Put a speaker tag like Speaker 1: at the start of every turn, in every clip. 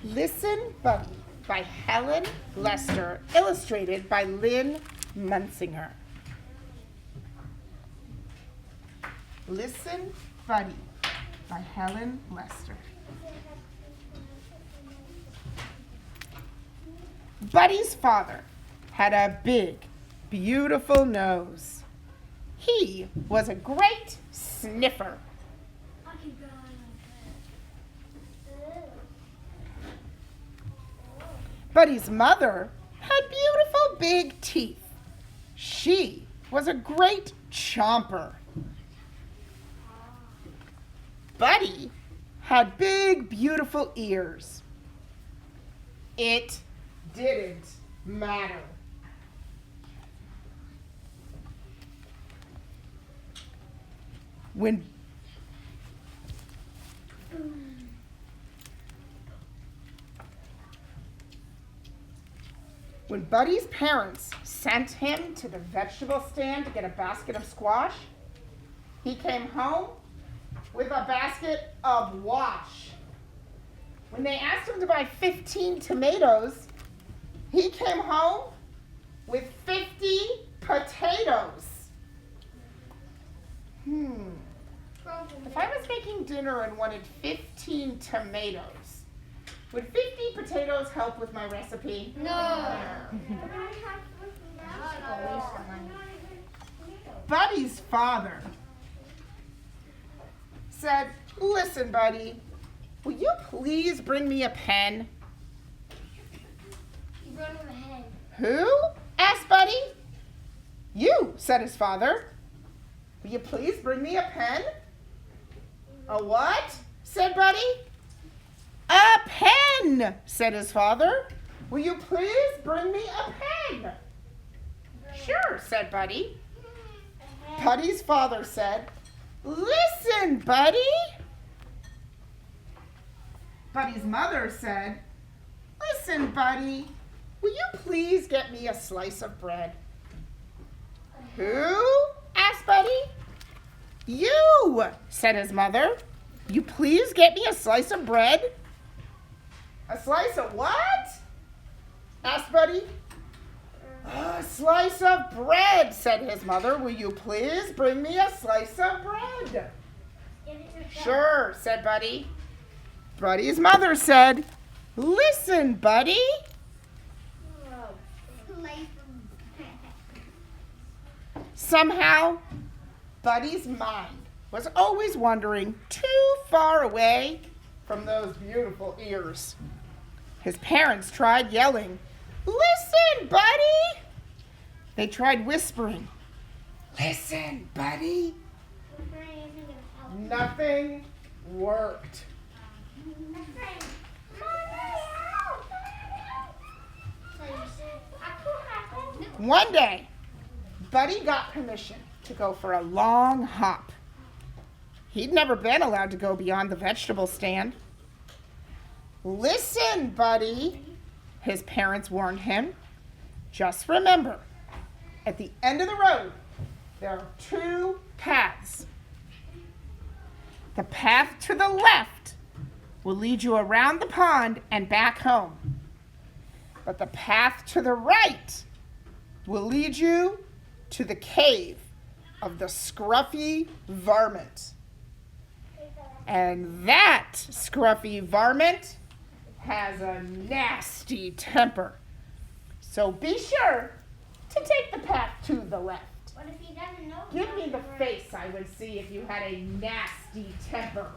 Speaker 1: Listen, Buddy by Helen Lester, illustrated by Lynn Munsinger. Listen, Buddy by Helen Lester. Buddy's father had a big, beautiful nose. He was a great sniffer. Buddy's mother had beautiful big teeth. She was a great chomper. Buddy had big, beautiful ears. It didn't matter. When Buddy's parents sent him to the vegetable stand to get a basket of squash, he came home with a basket of wash. When they asked him to buy 15 tomatoes, he came home with 50 potatoes. If I was making dinner and wanted 15 tomatoes, would 50 potatoes help with my recipe?
Speaker 2: No.
Speaker 1: Buddy's father said, "Listen, Buddy, will you please bring me a pen?"
Speaker 2: You brought him a hen.
Speaker 1: "Who?" asked Buddy. "You," said his father. "Will you please bring me a pen?" "A what?" said Buddy. "A pen," said his father. "Will you please bring me a pen?" "Sure," said Buddy. Buddy's father said, "Listen, Buddy." Buddy's mother said, "Listen, Buddy, will you please get me a slice of bread?" "Who?" asked Buddy. "You," said his mother. "You please get me a slice of bread?" "A slice of what?" asked Buddy. "A slice of bread," said his mother. "Will you please bring me a slice of bread?" "Sure," said Buddy. Buddy's mother said, "Listen, Buddy." Somehow, Buddy's mind was always wandering too far away from those beautiful ears. His parents tried yelling, "Listen, Buddy!" They tried whispering, "Listen, Buddy!" Nothing worked. One day, Buddy got permission to go for a long hop. He'd never been allowed to go beyond the vegetable stand. "Listen, Buddy," his parents warned him. "Just remember, at the end of the road, there are two paths. The path to the left will lead you around the pond and back home. But the path to the right will lead you to the cave of the scruffy varmint. And that scruffy varmint has a nasty temper. So be sure to take the path to the left."
Speaker 2: What if he doesn't know?
Speaker 1: Give me the face, I would see if you had a nasty temper.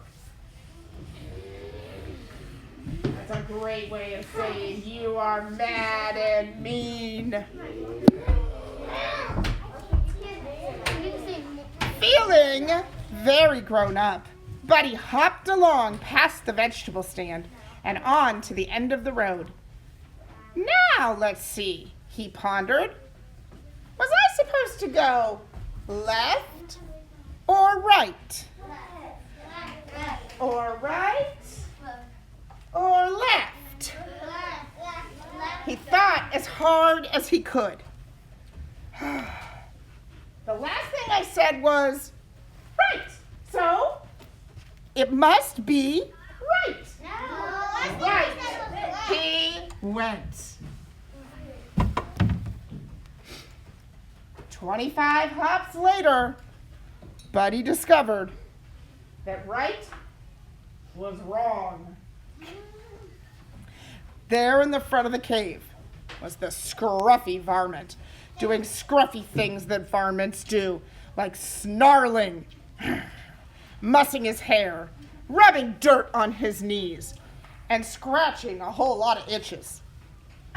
Speaker 1: That's a great way of saying you are mad and mean. Feeling very grown up, Buddy hopped along past the vegetable stand and on to the end of the road. "Now, let's see," he pondered. "Was I supposed to go left or right? Or right or left?" He thought as hard as he could. "The last thing I said was right, so it must be right."
Speaker 2: No.
Speaker 1: Right. went. 25 hops later, Buddy discovered that right was wrong. There in the front of the cave was the scruffy varmint, doing scruffy things that varmints do, like snarling, mussing his hair, rubbing dirt on his knees, and scratching a whole lot of itches.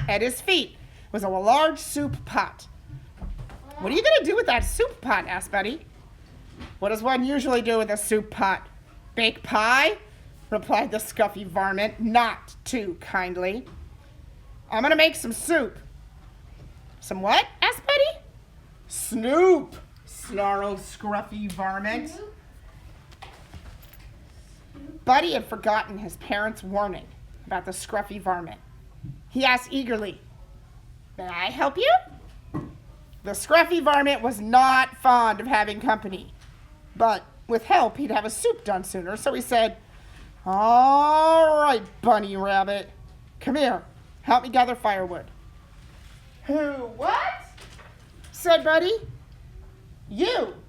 Speaker 1: At his feet was a large soup pot. "What are you going to do with that soup pot?" asked Buddy. "What does one usually do with a soup pot? Bake pie?" replied the scuffy varmint, not too kindly. "I'm going to make some soup." "Some what?" asked Buddy. "Snoop," snarled Scruffy Varmint. Buddy had forgotten his parents' warning about the Scruffy Varmint. He asked eagerly, "May I help you?" The Scruffy Varmint was not fond of having company, but with help he'd have his soup done sooner, so he said, "All right, Bunny Rabbit. Come here, help me gather firewood." "Who, what?" said Buddy. "You,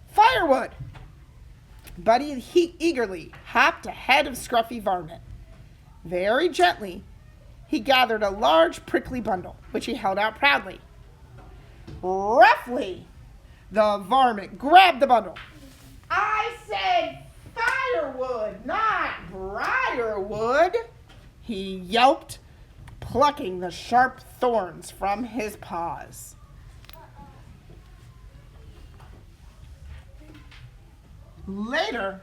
Speaker 1: firewood." Buddy eagerly hopped ahead of Scruffy Varmint. Very gently, he gathered a large prickly bundle, which he held out proudly. Roughly, the varmint grabbed the bundle. "I said firewood, not briarwood," he yelped, plucking the sharp thorns from his paws. Later,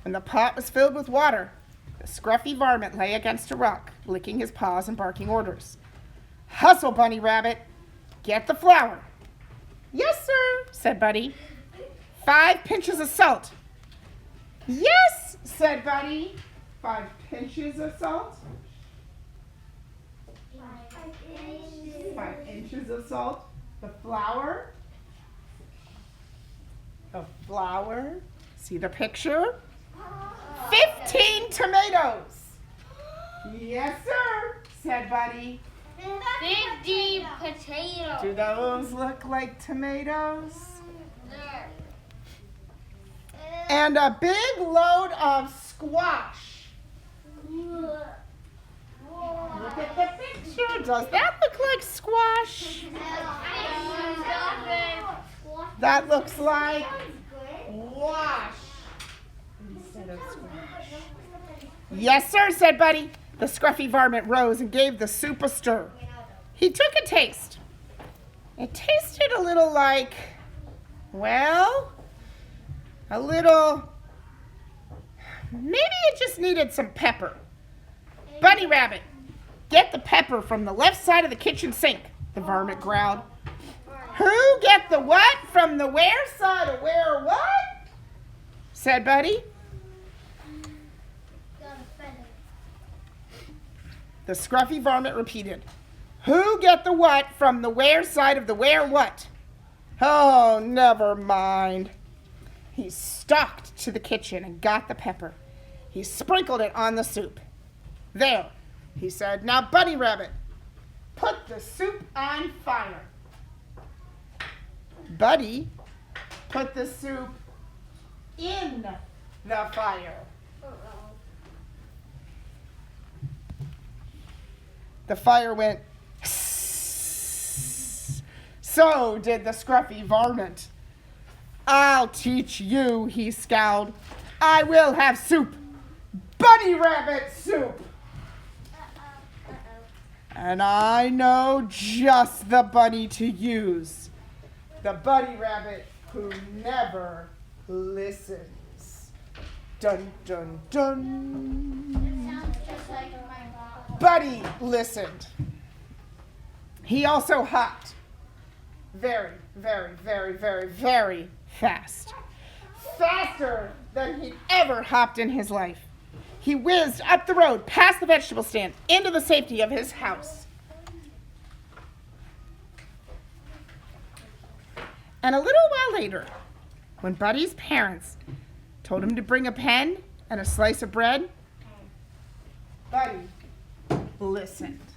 Speaker 1: when the pot was filled with water, the Scruffy Varmint lay against a rock, licking his paws and barking orders. "Hustle, Bunny Rabbit. Get the flour." "Yes, sir," said Buddy. 5 pinches of salt." "Yes," said Buddy. 5 pinches of salt. 5 inches of salt. The flour. The flour. See the picture? 15 tomatoes. "Yes, sir," said Buddy.
Speaker 2: 50 potatoes.
Speaker 1: Do those look like tomatoes? And a big load of squash. Look at the picture. Does that look like squash? That looks like wash instead of squash. "Yes, sir," said Buddy. The Scruffy Varmint rose and gave the soup a stir. He took a taste. It tasted a little like, well, a little, maybe it just needed some pepper. "Bunny Rabbit, get the pepper from the left side of the kitchen sink," the varmint growled. "Who get the what from the where side of where what?" said Buddy. The Scruffy Varmint repeated, "Who get the what from the where side of the where what?" "Oh, never mind." He stalked to the kitchen and got the pepper. He sprinkled it on the soup. "There," he said. "Now, Bunny Rabbit, put the soup on fire." Buddy put the soup in the fire. The fire went hiss. So did the Scruffy Varmint. "I'll teach you," he scowled. "I will have soup. Bunny Rabbit soup. And I know just the bunny to use. The Bunny Rabbit who never listens." Dun, dun, dun.
Speaker 2: Sounds just like my mom.
Speaker 1: Buddy listened. He also hopped very, very, very, very, very fast. Faster than he'd ever hopped in his life. He whizzed up the road, past the vegetable stand, into the safety of his house. And a little while later, when Buddy's parents told him to bring a pen and a slice of bread, Buddy listened.